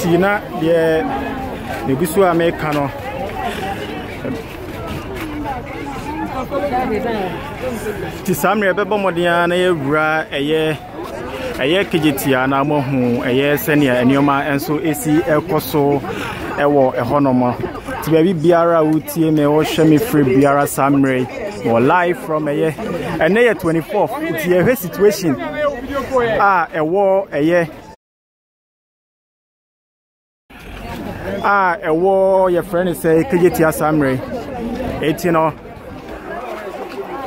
Tina, the Gusua Americano. Tisamre Bebo Modiana, a year Kejetia, and Amohu, a year senior, and Yoma, and so AC Elcoso, Ewo, a honoma. To baby Biara Uti, me or Shemi Free Biara Samre, or live from a year, and year 24th. It's a situation. A war, a year. A war, your friend is say, Kejetia Samre, 18 or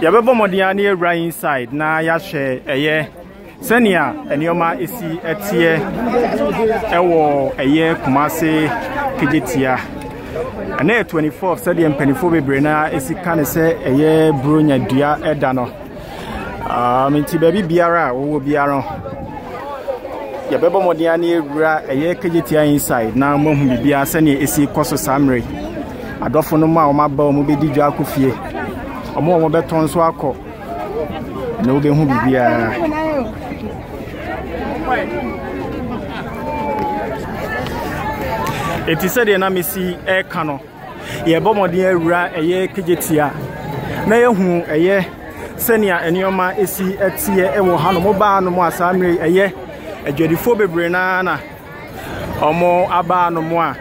Yababo Modiani right inside, na Yashe, a year. Senia, and Yoma is a tier, a year, Kumasi, Kejetia. And year 24th, said the Pennyphobe Brena is it can say a year, Brunia Dia Edano. Minty baby Biara, who will be around. Yababo Modiani, a year Kejetia inside, now Mohum Bia Seni is he Cosso Samre. I don't know my bomb will be Dijakufie. A more beton swako. No, be who be It is said, and I see a cano. Ye bombardier ra a year Kejetia. Nay, whom a year senior and Yoma is he at sea, a Hanomoba no more Samri a year, a Jediphobe Brenana, or more Abba no more,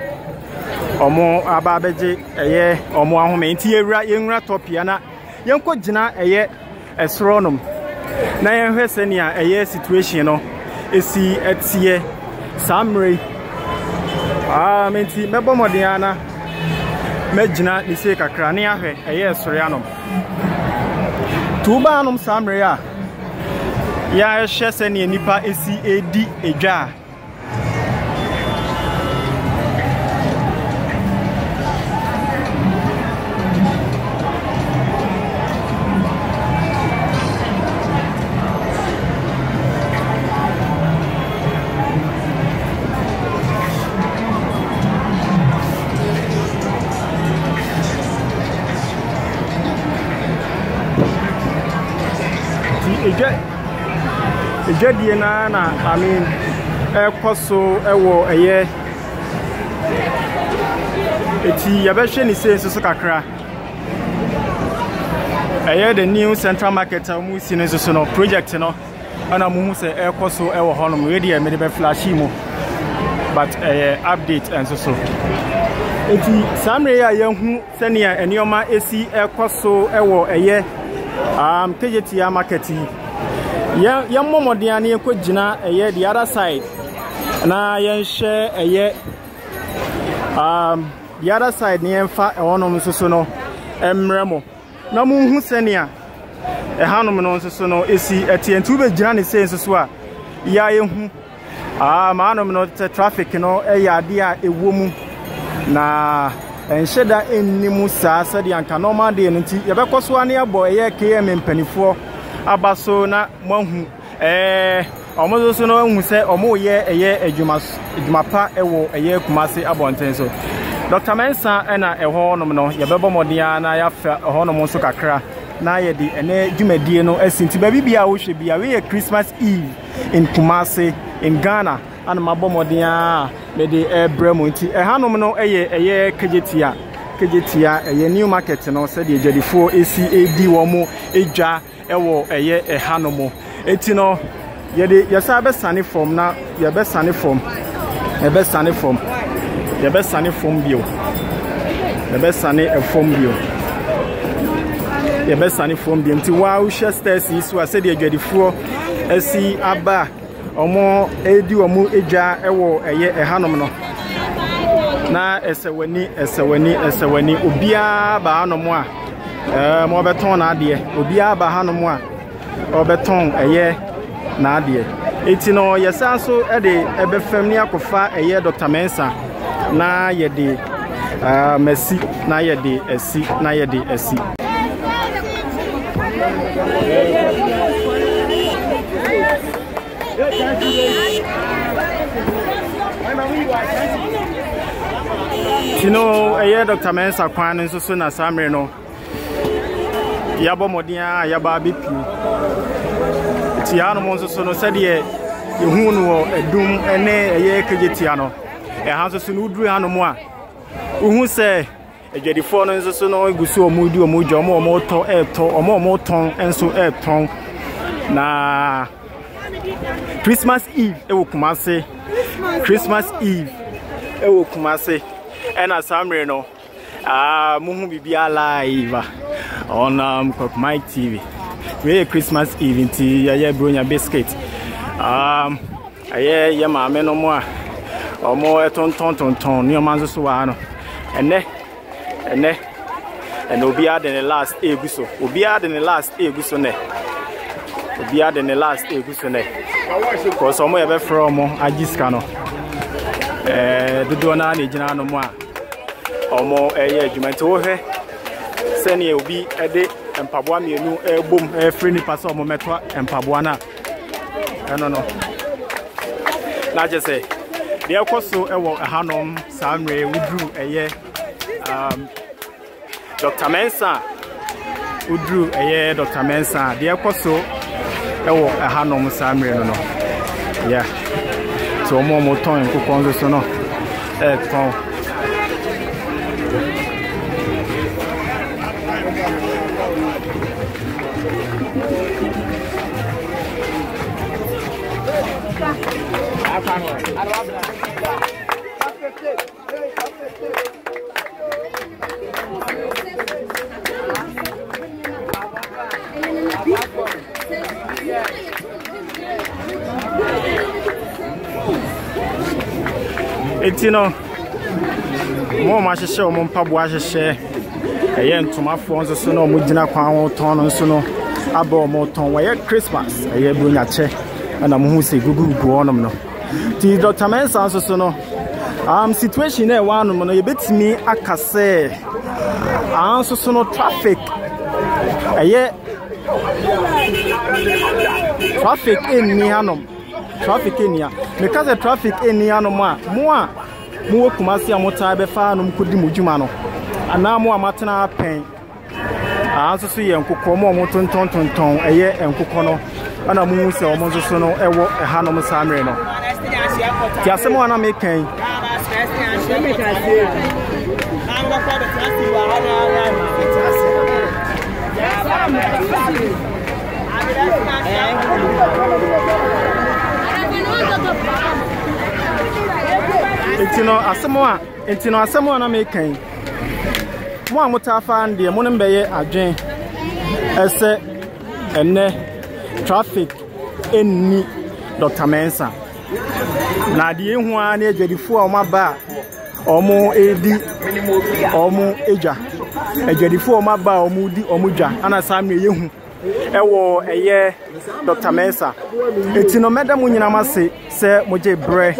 or more Ababeji a year, or more Homentia, young Ratopiana, young Kojina a year, astronom. Nay, senior a year situation is he at sea, Samri. Menti Mebo Modiana Mejina Niseka Crania, a year Sorianum. Tubanum Samria Ya Sheseni Nipa ACAD a jar. Jediana, I mean, a coso, a war, a year. It's Yabashan is saying Susakra. A year the new Central Market, Musin is a project, and I'm say a coso, a honum, ready, a medical flashimo, but a update and so. It's Samria, young senior, and Yoma AC, a coso, a war, a year. Kejetia Market. Young Momodiani Kojina, a year the other side. Na yen share a year. The other side near Fa Onum Susono, Remo. Namu Husenia, a Hanuman Susono, is he at the end to be Johnny says as well. Yayum, manum not traffic, a yadia, a woman. Na. And said that in Nimusa said the Ankanoma DNT, Yabakoswania boy, KM in Pennyfo, Abasona, Monhu, almost no one who said, or more year, a year, a Jumapa, a year, Kumasi, Abontenso. Dr. Mensah and a hornomino, Yababo Modiana, a hornomosokakra, Nayadi, and a Jumediano, as in Tibabia, which should be a Christmas Eve in Kumasi, in Ghana. And my bomodia, Lady Bremonti, a Hanomino, a year Kejetia, a new market, and also the J4 ACAD Womo, a jar, a war, a year, a Hanomo. Etino, your best sunny form now, your best sunny form, your best sunny form, your best sunny form view, the best sunny form view. Your best sunny form view. Until wow, Chesters is who I said the J4 AC Abba. Omo edi omo eja ewo eye ehanom na esewani obia ba hanom a mo beton na ade obia ba hanom a obeton eye na ade eti no yesa so e de ebefam ni akofa eye Dr. Mensah na ye de merci na ye de esi na ye de esi You know, a year Dr. Mensah kwan nso so na Samre no. Yabo modia yaba bipi. Ti anu mo nso so no said ye hu no edum ene eye Kejetia no. hanso so no duru hanu mu a uhu se edwedifo no nso so no egusu omudi omujo omoto omoton enso eton na Christmas Eve ewo Kumasi Christmas Eve ewo Kumasi ena samre no muhu bibia live on my TV we Christmas Eve nti ya bronya biscuit aye ya ma me no mo a omo eton ni o manzo so wa no ene obi ad in the last eguso obi ad in the last eguso ne obi ad in the last eguso ne cause omo ye be from agiska no dodo na na gina no mo a omo eye adwumenti wo hwe sene obi ede empaboa mienu ebom free ni pass omo metwa empaboa na no na je say de ekoso ewo hanom samre wudru eye Dr. Mensah udru eye Dr. Mensah de ekoso ewo hanom samre no yeah so mo ton ko konzo so no ton Etino mo ma hyehyɛ mo mpabo ahyehyɛ ɛyɛ ntomafo nso so no mo gina kwan ho ton no nso no aba mo ton wɔyɛ Christmas ɛyɛ bronyakye ana mo hu se gugu onom no ti Dr. Mensah nso so no situation na ɛwa no no yɛbetimi akase nso so no traffic ɛyɛ traffic enni hanom traffic enia because the traffic enia no mo a mo Kumasi amota be fa no kodi mudwuma no ana mo amatena pen anso so ye nkokɔ mo tonton eye nkokɔ no ana mo hu se o mo so no ewo ha no samre no ti asem ana me kan Entino asemo na me kan mo amutafa ande mo ne beye adwen ese enne traffic enni Dr. Mensah na de ehu a na edwadifo a omaba omo edi omo eja edwadifo omaba omo di omo dwa ana samre yehu ewo eye Dr. Mensah etino medam nyina mase se moje bre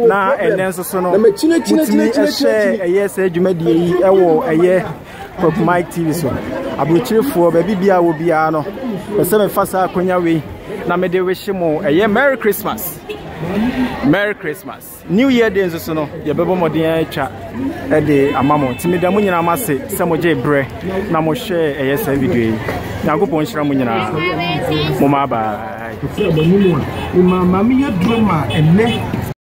na enenso so no mutimi ehye eye se adwumadie yi ewo eye my TV so abrochirefo baby bia wo bia no pese me fasa akonya we na me de wish mo eye Merry Christmas New Year day nso so no ye bebo modin atwa e de amamo timi da nyina mase se moje bre na mo share eye se video yi Nyagopo nshira mu nyina mo ma ba mama mi ya drama enne